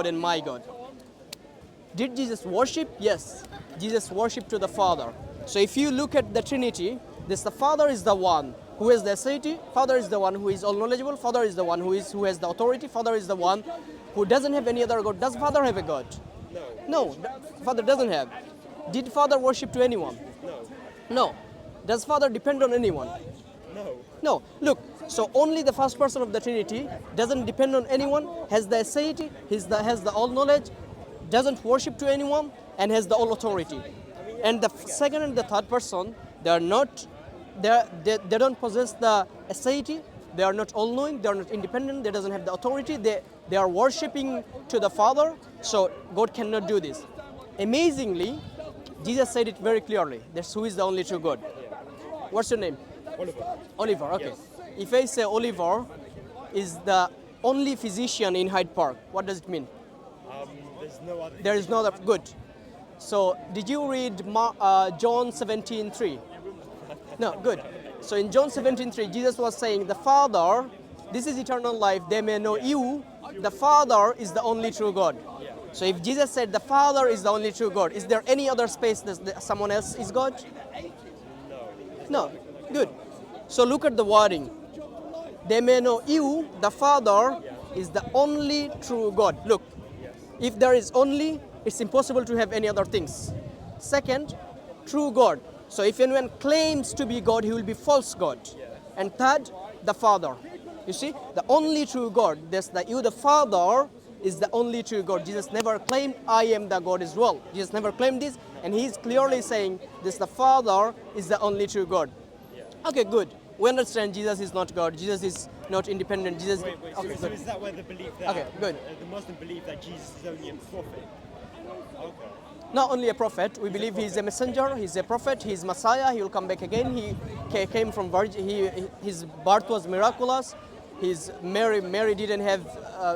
God and my God. Did Jesus worship? Yes. Jesus worshiped to the Father. So if you look at the Trinity, the Father is the one who has the deity, Father is the one who is all knowledgeable, Father is the one who has the authority, Father is the one who doesn't have any other God. Does Father have a God? No, Father doesn't have. Did Father worship to anyone? No. Does Father depend on anyone? No. Look, so only the first person of the Trinity doesn't depend on anyone, has the deity, has the all knowledge, doesn't worship to anyone, and has the all authority. And the second and the third person, they are not, they don't possess the deity, they are not all knowing, they are not independent, they doesn't have the authority, they are worshipping to the Father, so God cannot do this. Amazingly, Jesus said it very clearly. That's who is the only true God. What's your name? Oliver, okay. Yes. If I say Oliver is the only physician in Hyde Park, what does it mean? There's no other. There is no other. Good. So, did you read John 17:3? No, good. So, in John 17:3, Jesus was saying, the Father, this is eternal life, they may know you, the Father is the only true God. So, if Jesus said the Father is the only true God, is there any other space that someone else is God? No. Good. So look at the wording. They may know you, the Father, is the only true God. Look, if there is only, it's impossible to have any other things. Second, true God. So if anyone claims to be God, he will be false God. And third, the Father. You see, the only true God, the Father is the only true God. Jesus never claimed, I am the God as well. Jesus never claimed this, and he is clearly saying the Father is the only true God. Okay, good. We understand Jesus is not God. Jesus is not independent. Jesus. Wait. Okay, So is that where the belief that Okay, good. The Muslim believe that Jesus is only a prophet? Okay. Not only a prophet, we believe he is a messenger, he is a prophet, he is Messiah, he will come back again. He came from virgin. His birth was miraculous. Mary didn't have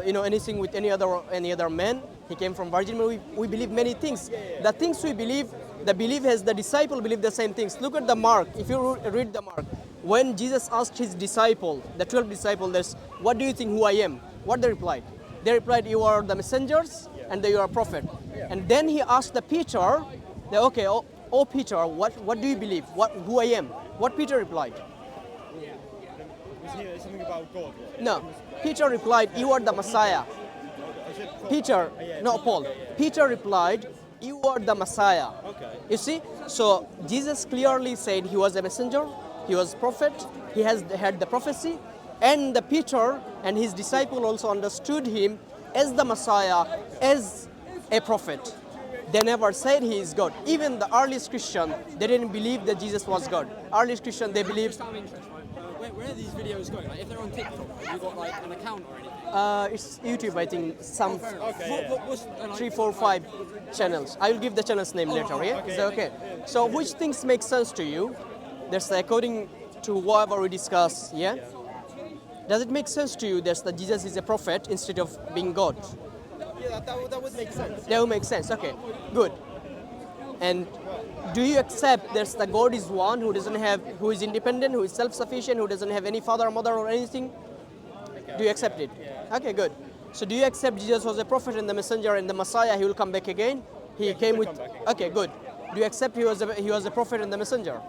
anything with any other man. He came from virgin. We believe many things. The things we believe, the belief has the disciple believe the same things. Look at the mark. If you read the mark, when Jesus asked his disciple, the 12 disciples, what do you think who I am? What they replied? They replied, you are the messengers and you are a prophet. And then he asked the Peter, okay, oh Peter, what do you believe? Who I am? What Peter replied? Was he something about God? No. Peter replied, you are the Messiah. Peter, no, Paul. Peter replied, you are the Messiah. Okay. You see, so Jesus clearly said he was a messenger, he was a prophet, he had the prophecy, and the Peter and his disciple also understood him as the Messiah, as a prophet. They never said he is God. Even the earliest Christian, they didn't believe that Jesus was God. Earliest Christian, they believed. Where are these videos going? Like, if they're on TikTok, have you got like an account or anything? It's YouTube, I think, some What's 3, 4, 5 channels. I will give the channel's name later, yeah? Is that okay? So which things make sense to you? That's according to whatever we discuss, yeah? Does it make sense to you that Jesus is a prophet instead of being God? Yeah, that would make sense. That would make sense, okay, good. And do you accept that the God is one who is independent, who is self-sufficient, who doesn't have any father or mother or anything? Do you accept it? Okay, good. So do you accept Jesus was a prophet and the messenger and the Messiah, he will come back again? He came with. Okay, good. Do you accept he was a prophet and the messenger?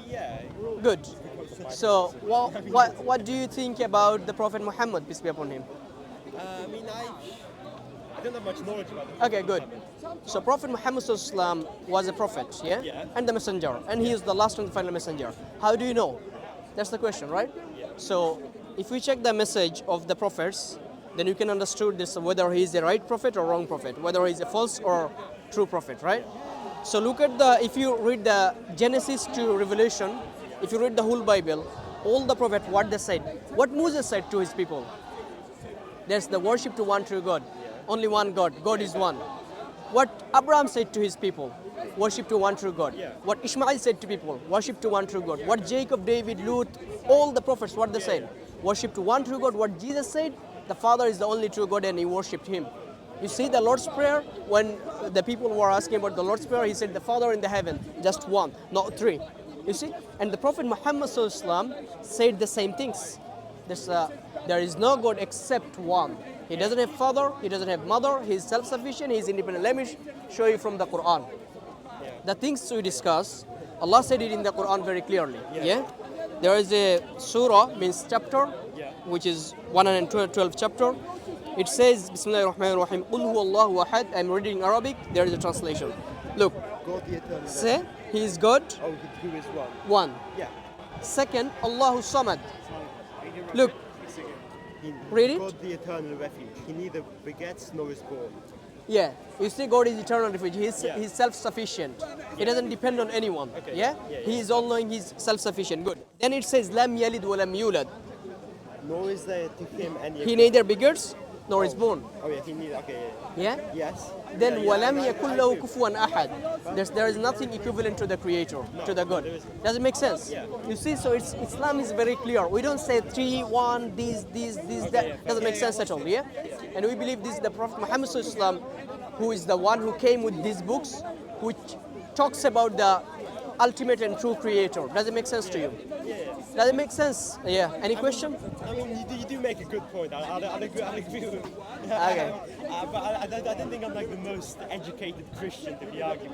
Yeah. Good. So what do you think about the Prophet Muhammad, peace be upon him? I don't have much knowledge about him. Okay, good. So Prophet Muhammad Sallallahu was a prophet, yeah? And the messenger, and he is the last and final messenger. How do you know? That's the question, right? So if we check the message of the prophets, then you can understand this whether he is a right prophet or wrong prophet, whether he is a false or true prophet, right? So look at if you read the Genesis to Revelation, if you read the whole Bible, all the prophets, what they said, what Moses said to his people, there's the worship to one true God, only one God, God is one. What Abraham said to his people, worship to one true God. What Ishmael said to people, worship to one true God. What Jacob, David, Lut, all the prophets, what they said, worship to one true God. What Jesus said, the Father is the only true God and he worshipped him. You see the Lord's Prayer, when the people were asking about the Lord's Prayer, he said the Father in the heaven, just one, not three. You see, and the Prophet Muhammad said the same things. There is no God except one. He doesn't have father, he doesn't have mother, he's self-sufficient, he's independent. Let me show you from the Quran. The things we discuss, Allah said it in the Quran very clearly. Yeah? There is a surah, means chapter, which is 112 chapter. It says, Bismillahir Rahmanir Rahim, Qul huwa Allahu ahad. I'm reading Arabic, there is a translation. Look, God the eternal. say, He is God, Oh, who is one? one. Yeah. Second, Allahu Samad. Look, read it. God the eternal refuge. He neither begets nor is born. Yeah, you see, God is eternal refuge. He's, Yeah. he's self-sufficient. He doesn't depend on anyone. Okay. Yeah? Yeah, yeah. He is all-knowing. He's self-sufficient. Good. Then it says, Lam yalid wa lam yulad. Nor is there to him any. He neither begets nor is born. Oh yeah, he neither. Okay. Yeah? Yes. Then Yeah, walam I yakul agree. lahu kufuwan ahad. There is nothing equivalent to the Creator, to the God. there isn't. Does it make sense? Yeah. You see, so Islam is very clear. We don't say 3, 1, this, that. Doesn't make sense at all. Yeah? And we believe this is the Prophet Muhammad Sallallahu Alaihi Wasallam, who is the one who came with these books, which talks about the ultimate and true Creator. Does it make sense to you? Does it make sense? Yeah. Any question? I mean, you do make a good point. I'd agree with. Okay. But I don't think I'm like the most educated Christian to be arguing.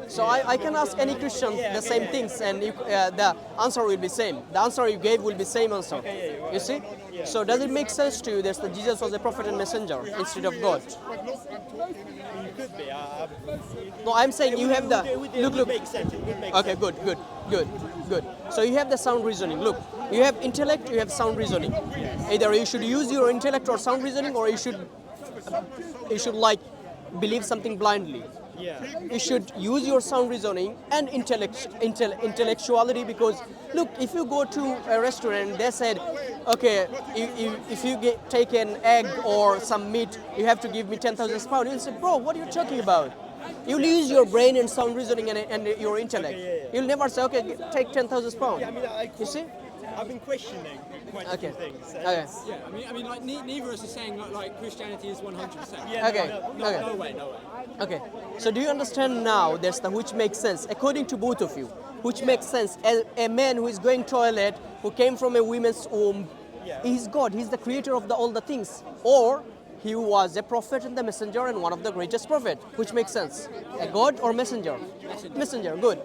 So I can ask any Christian the same things, and the answer will be same. The answer you gave will be same answer. You see? So does it make sense to you that Jesus was a prophet and messenger instead of God? You could be. No, I'm saying you have the It look. would make sense. It would make Okay, sense. good. So you have the sound reasoning. Look, you have intellect, you have sound reasoning. Either you should use your intellect or sound reasoning, or you should like believe something blindly. Yeah. You should use your sound reasoning and intellectuality, because look, if you go to a restaurant, they said, okay, if you take an egg or some meat, you have to give me 10,000 pounds. You'll say, bro, what are you talking about? You'll use your brain and sound reasoning and your intellect. You'll never say, okay, take 10,000 pounds. I mean, You see? I've been questioning quite a few Okay. things. and Okay. it's- Yeah, I mean, like neither of us is saying like Christianity is 100%. Yeah, Okay. Okay. No way. Okay, so do you understand now there's the which makes sense, according to both of you, which makes sense, a man who is going toilet, who came from a woman's womb, he's God, he's the creator of all the things, or he was a prophet and the messenger and one of the greatest prophet, which makes sense, a God or messenger? Messenger, good.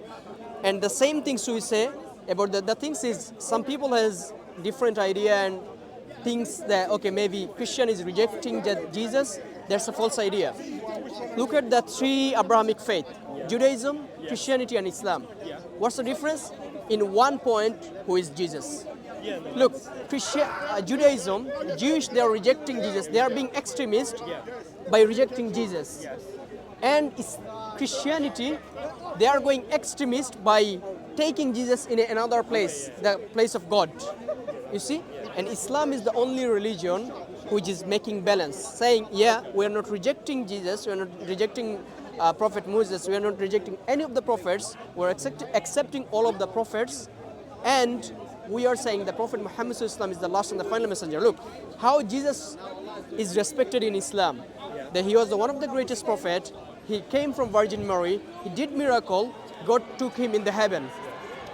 And the same things we say about the things is, some people has different idea and thinks that, okay, maybe Christian is rejecting Jesus. That's a false idea. Look at the 3 Abrahamic faith, Judaism, Christianity and Islam. What's the difference? In one point, who is Jesus? Look, Judaism, Jewish, they are rejecting Jesus. They are being extremist by rejecting Jesus. And Christianity, they are going extremist by taking Jesus in another place, the place of God. You see? And Islam is the only religion which is making balance, saying, yeah, we are not rejecting Jesus, we are not rejecting Prophet Moses, we are not rejecting any of the prophets, we are accepting all of the prophets, and we are saying the Prophet Muhammad is the last and the final messenger. Look, how Jesus is respected in Islam. That he was one of the greatest prophet, he came from Virgin Mary, he did miracle, God took him in the heaven.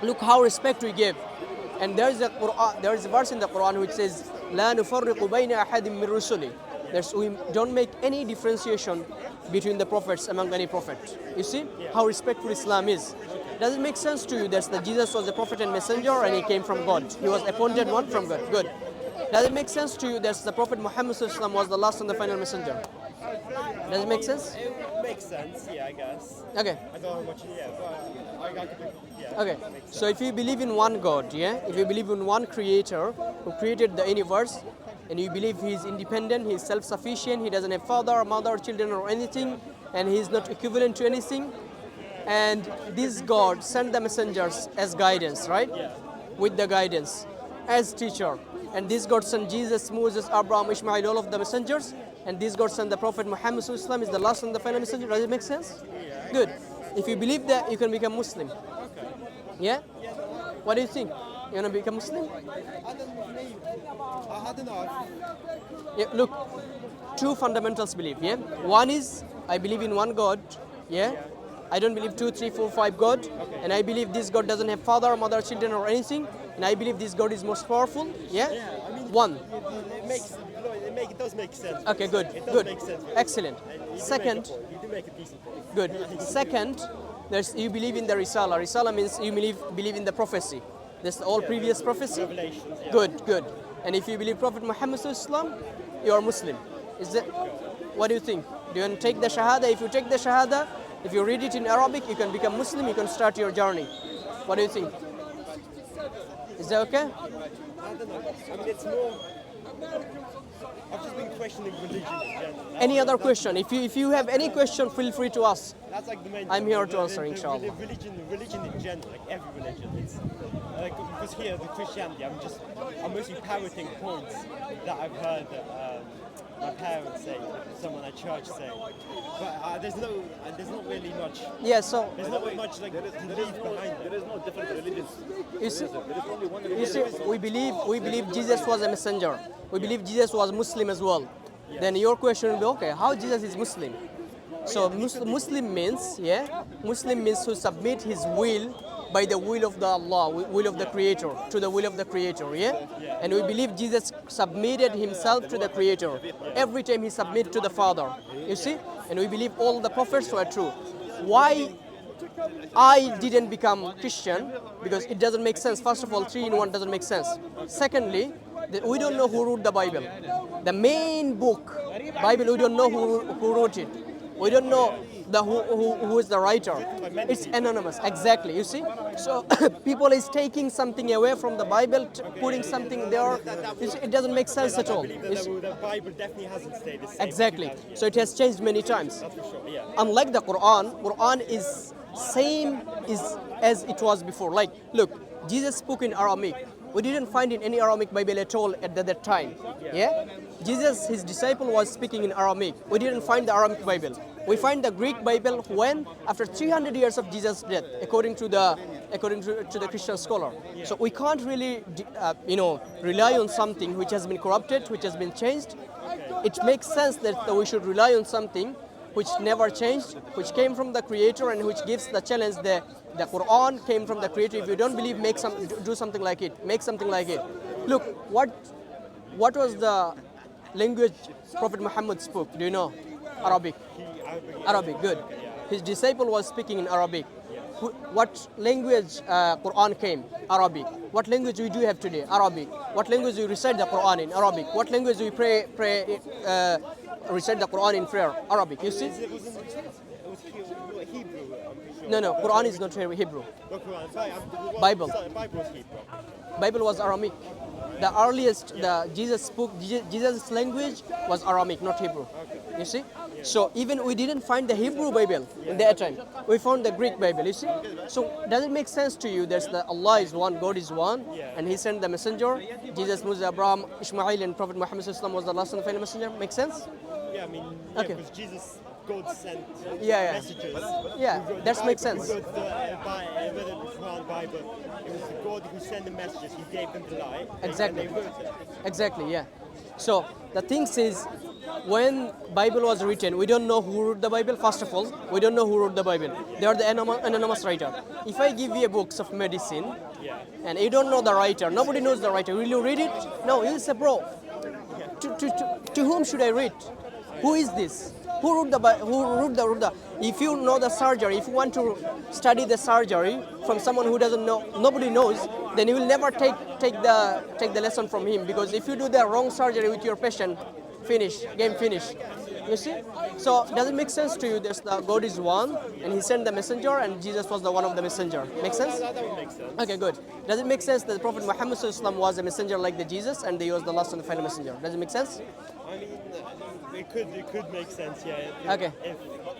Look how respect we give. And there is a verse in the Quran which says, لا نفرق بين أحد من رسله. We don't make any differentiation between the prophets among any prophet. You see how respectful Islam is. Does it make sense to you that Jesus was a prophet and messenger and he came from God? He was appointed one from God. Good. Does it make sense to you that the Prophet Muhammad was the last and the final messenger? Does it make sense? It makes sense, yeah, I guess. Okay. I don't know much, yeah, but I could, yeah. Okay, so if you believe in one God, yeah, if you believe in one creator who created the universe, and you believe he is independent, he is self-sufficient, he doesn't have father, mother, children or anything, and he is not equivalent to anything, and this God sent the messengers as guidance, right? Yeah. With the guidance, as teacher. And this God sent Jesus, Moses, Abraham, Ishmael, all of the messengers, and this God sent the Prophet Muhammad Sallallahu is the last and the final messenger. Does it make sense? Yeah. Good. If you believe that, you can become Muslim. Okay. Yeah? What do you think? You want to become Muslim? I don't know. Yeah, look, 2 fundamentals belief, yeah? One is, I believe in one God, yeah? I don't believe 2, 3, 4, 5 God, and I believe this God doesn't have father, mother, children or anything, and I believe this God is most powerful, yeah? I mean, One. it does does make sense. Okay, good, It does good, make sense. excellent. And you do Second, make a point. You do make a decent point. good. Second, you believe in the Risala. Risala means you believe in the prophecy. This all previous prophecy. Revelations. Yeah. Good, good. And if you believe Prophet Muhammad Sallallahu Alaihi Wasallam, you are Muslim. Is that? What do you think? Do you want to take the Shahada? If you take the Shahada, if you read it in Arabic, you can become Muslim. You can start your journey. What do you think? Is that okay? I don't know. I mean, it's more. I've just been questioning religion in general. Any other question? If you have any question, feel free to ask. That's like the main. I'm thing. here to The- answer, the inshallah. Religion in general, like every religion, it's like because here the Christianity, I'm mostly parroting points that I've heard my parents say, someone at church say. But there's not really much. Yeah. So There's not much like belief behind it. There is no different religions. you see, There is only one you religion. see, we believe Jesus was a messenger. We believe Jesus was Muslim as well. Then your question will be, okay, how Jesus is Muslim? So Muslim means, Muslim means to submit his will by the will of the Allah, will of the Creator, to the will of the Creator, And we believe Jesus submitted himself to the Creator. Every time he submitted to the Father, you see? And we believe all the prophets were true. Why I didn't become Christian? Because it doesn't make sense. First of all, 3 in 1 doesn't make sense. Secondly, we don't know who wrote the Bible. The main book, Bible, we don't know who wrote it. We don't know who is the writer. It's anonymous, exactly, you see? So people is taking something away from the Bible, putting something there. You see, it doesn't make sense at I all. believe You see? that the Bible definitely hasn't stayed the same. Exactly. So it has changed many times. That's for sure. Yeah. Unlike the Quran is same as it was before. Like, look, Jesus spoke in Aramaic. We didn't find in any Aramaic Bible at all at that time. Jesus, his disciple, was speaking in Aramaic. We didn't find the Aramaic Bible. We find the Greek Bible when after 300 years of Jesus' death, according to the Christian scholar. So we can't really rely on something which has been corrupted, which has been changed. It makes sense that we should rely on something which never changed, which came from the Creator and which gives the challenge. The Quran came from the Creator. If you don't believe, do something like it. Make something like it. Look, what was the language Prophet Muhammad spoke? Do you know? Arabic. Arabic, good. His disciple was speaking in Arabic. What language Quran came? Arabic. What language we do have today? Arabic. What language we recite the Quran in? Arabic. What language we recite the Quran in prayer? Arabic. You see? It was Hebrew, I'm pretty sure. No, Quran is not Hebrew. Not Quran, sorry, Bible. Bible was Hebrew. Bible was Aramaic. The earliest, Jesus' language was Aramaic, not Hebrew. You see? So even we didn't find the Hebrew Bible in that time. We found the Greek Bible, you see? So does it make sense to you that Allah is one, God is one, and He sent the messenger? Jesus, Moses, Abraham, Ishmael, and Prophet Muhammad SAW was the last and final messenger? Make sense? Yeah, I mean, Okay. because Jesus, God sent Yeah. messages. Yeah, that makes sense. Whether the Quran, Bible, it was God who sent the messages. He gave them the lie. Exactly. And they wrote it. Exactly, yeah. So the thing is, when Bible was written, we don't know who wrote the Bible. First of all, we don't know who wrote the Bible. They are the anonymous writer. If I give you a books of medicine, and you don't know the writer, nobody knows the writer, will you read it? No, you say, bro, to whom should I read? Who is this? Who wrote the? If you know the surgery, if you want to study the surgery from someone who doesn't know, nobody knows, then you will never take the lesson from him, because if you do the wrong surgery with your patient, game finish. You see? So does it make sense to you that God is one and He sent the messenger and Jesus was the one of the messenger? Make sense? That would make sense. Okay, good. Does it make sense that the Prophet Muhammad SAW was a messenger like the Jesus and he was the last and the final messenger? Does it make sense? I mean, it could make sense, yeah. Okay,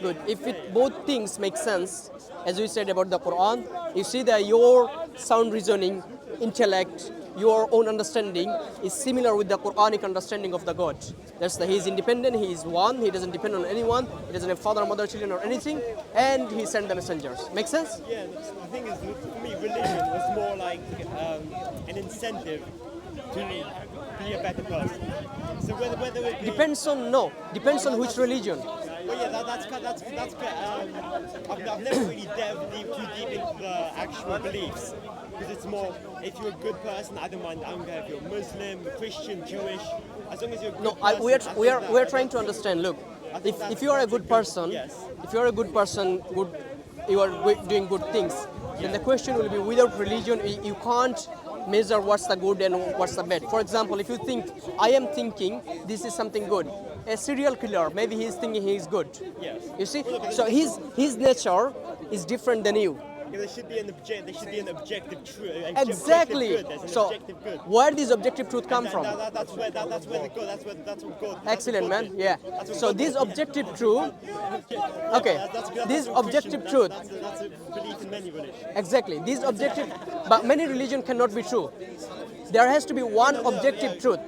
good. If both things make sense, as we said about the Quran, you see that your sound reasoning, intellect, your own understanding is similar with the Quranic understanding of the God. He is independent, He is one, He doesn't depend on anyone, He doesn't have father, mother, children or anything, and He sent the messengers. Make sense? Yeah, the thing is, for me, religion was more like an incentive to be a better person. So whether it be... Depends on which religion. Well, yeah, that's good. I've never really delved too deep into the actual beliefs because it's more if you're a good person, I don't mind. I don't care if you're Muslim, Christian, Jewish, as long as you're a good No, person. we are trying to understand. Look, if you are a good person, Yes. if you are a good person, you are doing good things. Then the question will be, without religion, you can't measure what's the good and what's the bad. For example, if you think, I am thinking this is something good. A serial killer, maybe he's thinking he is good. Yes. You see? So his nature is different than you. Yeah, there should be an objective truth. Exactly. So Objective good. where does objective truth come from? That's where the God. That's what God. Excellent, man. Yeah. That's what So God this did. objective truth, okay, this what objective Christian- truth, That's a belief in many religions. exactly, this objective, but many religion cannot be true. There has to be one objective truth.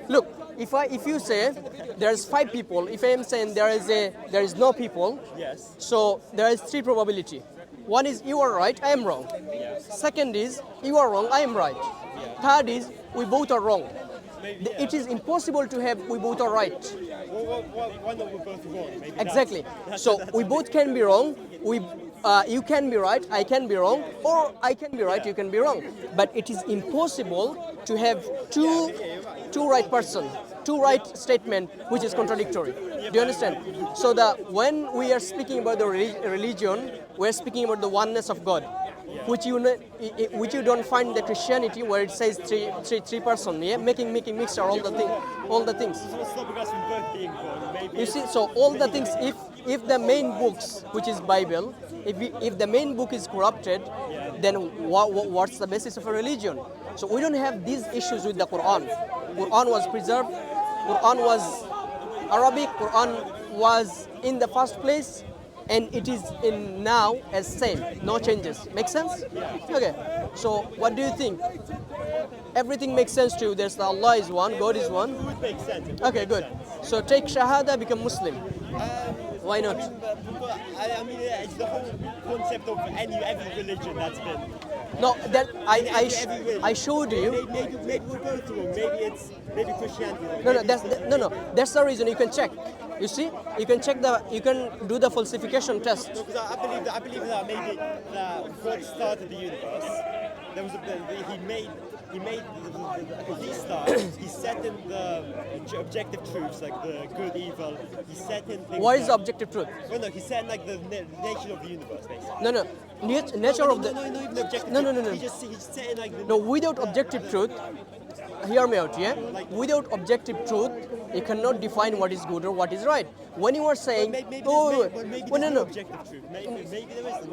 Look, if you say there's 5 people, if I am saying there is no people, Yes. so there is 3 probability. One is you are right, I am wrong. Second is you are wrong, I am right. Third is we both are wrong. It is impossible to have we both are right. Why not we're both wrong? Maybe Exactly. that's- So that's we a both can be wrong. You can be right, I can be wrong, or I can be right, you can be wrong. But it is impossible to have two right person, two right statement which is contradictory. Do you understand? So when we are speaking about the religion, we are speaking about the oneness of God, which you don't find in the Christianity where it says three person, yeah, making mixture all the things. It's not stopping us from both being wrong. Maybe You see, so all the things, if the main books, which is Bible, if the main book is corrupted, then what's the basis of a religion? So we don't have these issues with the Quran. Quran was preserved, Quran was Arabic, Quran was in the first place, and it is in now as same, no changes. Make sense? Okay. So what do you think? Everything makes sense to you. There's the Allah is one, God is one. it would make sense. It would Okay, make good. sense. So take Shahada, become Muslim. Why not? I mean, it's the whole concept of every religion that's been. No, that Every religion. I showed you. Maybe we're both wrong. Maybe Christianity. No. That's the reason you can check. You see, you can check you can do the falsification test. Because I believe that maybe that God started the universe. There was he started. He set in the objective truths like the good, evil. He set in things. What is the objective truth? Well, no, he set in like the nature of the universe, basically. No. Nature of the. No, even objective. No. He just set in like the. No, without objective truth, hear me out, yeah? Without objective truth, you cannot define what is good or what is right. When you are saying, Maybe oh, there's no, no. objective truth. Maybe there is.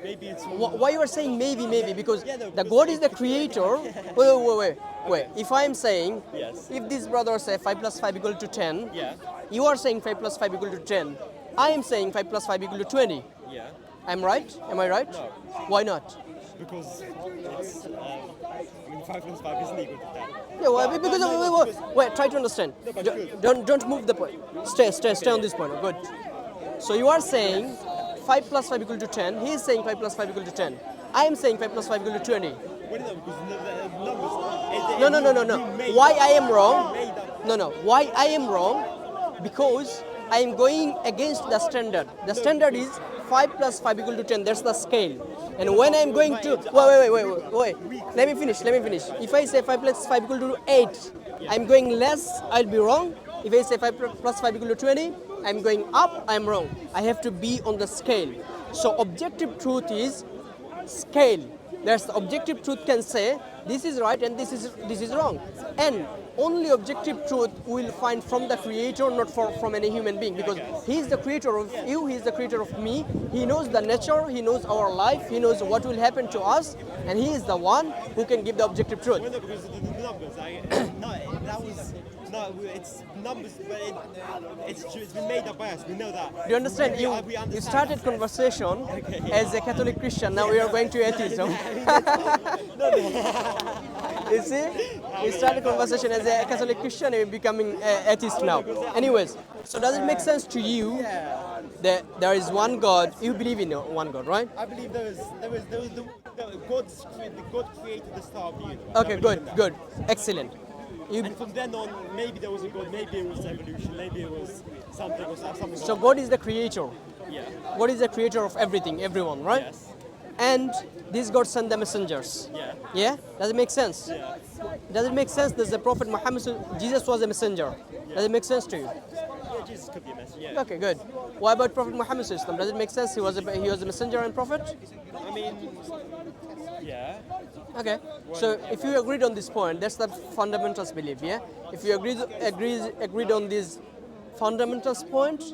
Maybe it's. Why you are saying maybe? Because Yeah, no, the because God is the creator. Wait. If I am saying, Yes. if this brother say 5 plus 5 equal to 10, Yeah. you are saying 5 plus 5 equal to 10. I am saying 5 plus 5 equal to 20. Yeah. I'm right? Am I right? No. Why not? Because it's. I mean, 5 plus 5 isn't equal to 10. Yeah, well, because wait, try to understand. No, but good. Don't move the point. Stay on this point. Good. So you are saying 5 plus 5 equal to 10. He is saying 5 plus 5 equal to 10. I am saying 5 plus 5 equal to 20. Well, no, because the numbers. No. You made Why up- I am wrong? you made up- No. Why I am wrong? Because I am going against the standard. The standard is 5 plus 5 equal to 10. That's the scale. And when I am going to wait. Let me finish. If I say 5 plus 5 equal to 8, I'm going less. I'll be wrong. If I say 5 plus 5 equal to 20, I'm going up. I'm wrong. I have to be on the scale. So objective truth is scale. There's the objective truth can say this is right and this is wrong, and only objective truth we'll find from the creator, not from any human being, because he is the creator of you, he is the creator of me. He knows the nature, he knows our life, he knows what will happen to us, and he is the one who can give the objective truth. Well, no, because of the numbers. It's numbers, but it's been made up by us. We know that. Do you understand? We You understand started that. conversation as a Catholic Christian. Now we are going to atheism. You see, we started conversation as a Catholic Christian and we're becoming atheist now. Anyways, so does it make sense to you that there is one God? You believe in one God, right? I believe there was God created the star of the universe. Okay, good, excellent. And from then on, maybe there was a God, maybe it was evolution, maybe it was something or something. So God is the creator. Yeah. God is the creator of everything, everyone, right? Yes. And this God sent the messengers. Yeah. Yeah? Does it make sense? Yeah. Does it make sense that the Prophet Muhammad, Jesus was a messenger? Does it make sense to you? Yeah, Jesus could be a message. Yeah. Okay, good. What about Prophet Muhammad? Does it make sense he was a messenger and prophet? I mean, yeah. Okay. So if you agreed on this point, that's the fundamentals belief, yeah? If you agreed on this fundamentals point,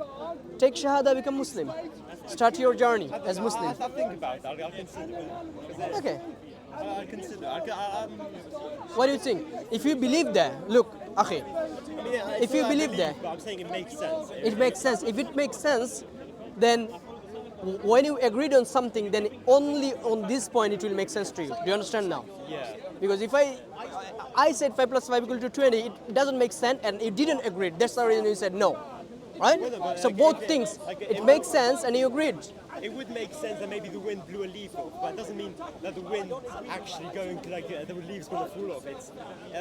take Shahada, become Muslim. Start your journey as Muslim. I'll think about it. I'll consider it. Okay. I'll consider it. What do you think? If you believe that, look, akhi, I mean, if you believe that, but I'm saying it makes sense. it makes sense. If it makes sense, then when you agreed on something, then only on this point it will make sense to you. Do you understand now? Yeah. Because if I said 5 plus 5 equal to 20, it doesn't make sense, and you didn't agree. That's the reason you said no, right? So both things, it makes sense, and you agreed. It would make sense that maybe the wind blew a leaf off, but it doesn't mean that the wind's actually going to, like, the leaf's going to fall off. It's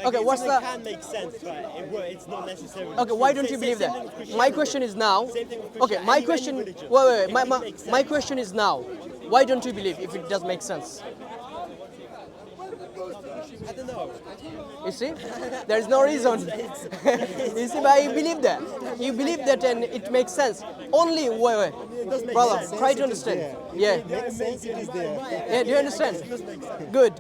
Okay, what's it the- can make sense, but it's not necessarily. Okay, why don't you believe Same thing that? with My question is now. Same thing with Okay, my Christianity, question. any religion. Wait. It would make My sense. question is now. Why don't you believe if it does make sense? I don't know. You see, there is no reason. You see, but you believe that. You believe that, and it makes sense. Only wait. Brother, sense. try to understand. Yeah. Makes sense, it is there. Yeah, do you understand? Good.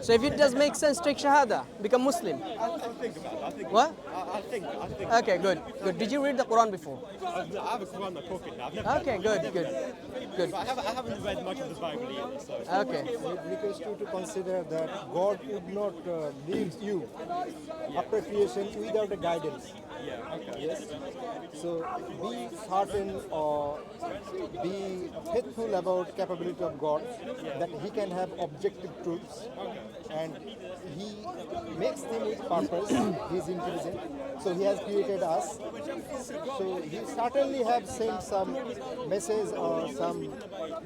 So if it does make sense, take Shahada, become Muslim. I'll think about it. I'll think. What? I'll think. Okay, good. Did you read the Quran before? I have a Quran in my pocket now. I've never Okay, good. But I haven't read much of the Bible either, so. Okay. It requires you to consider that God would not leave you appreciation without a guidance. Yeah. Okay. Yes. So be certain or be faithful about capability of God, that He can have objective truths, and He makes them with purpose. He is intelligent, so He has created us. So He certainly have sent some message or some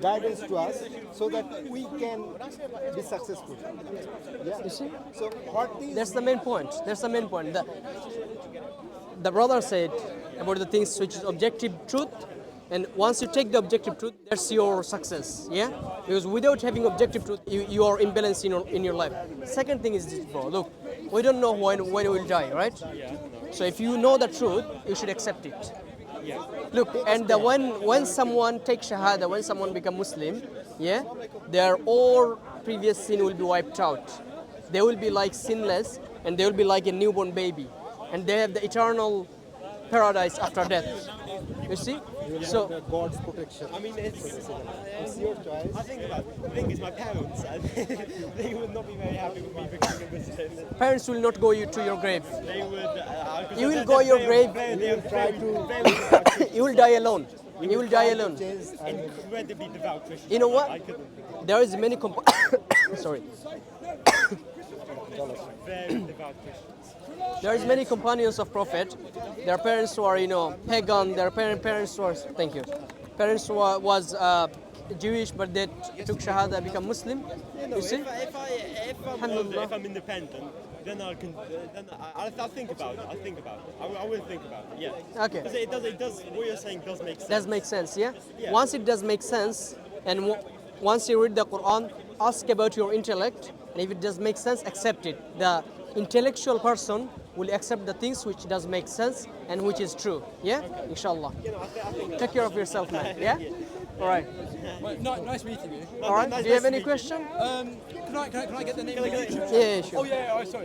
guidance to us, so that we can be successful. Yeah. You see? So what is That's the main point. The brother said about the things which is objective truth, and once you take the objective truth, that's your success. Yeah, because without having objective truth, you are imbalanced in your life. Second thing is this, bro. Look, we don't know when we will die, right? So if you know the truth, you should accept it. Look, and when someone takes shahada, when someone become Muslim, yeah, their all previous sin will be wiped out. They will be like sinless, and they will be like a newborn baby, and they have the eternal paradise after death. You see? So God's protection? I mean, It's your choice. I think about it. The thing is, my parents, they would not be very happy with me becoming a Muslim. parents will not go you to your grave. They would. You will go your grave. They will try to- You will die alone. You will die alone. Change and incredibly devout Christians. You know what? I couldn't. There is many sorry. Very devout Christians. There is many companions of Prophet. Their parents were, pagan. Their parents were, thank you. Parents was Jewish, but they took Shahada, become Muslim. You see? If I'm independent, then I'll think about it. I'll think about it. I will think about it. Yeah. Okay. Because it does. What you're saying does make sense. Does make sense, yeah? Yeah. Once it does make sense, and once you read the Quran, ask about your intellect, and if it does make sense, accept it. The intellectual person will accept the things which does make sense and which is true. Yeah? Inshallah. I think Take care of yourself, man. Yeah? All right. Well, nice meeting you. All right. nice Do you have to any meet you. question? Can I get the name of the YouTube? Yeah, sure. Oh yeah, sorry.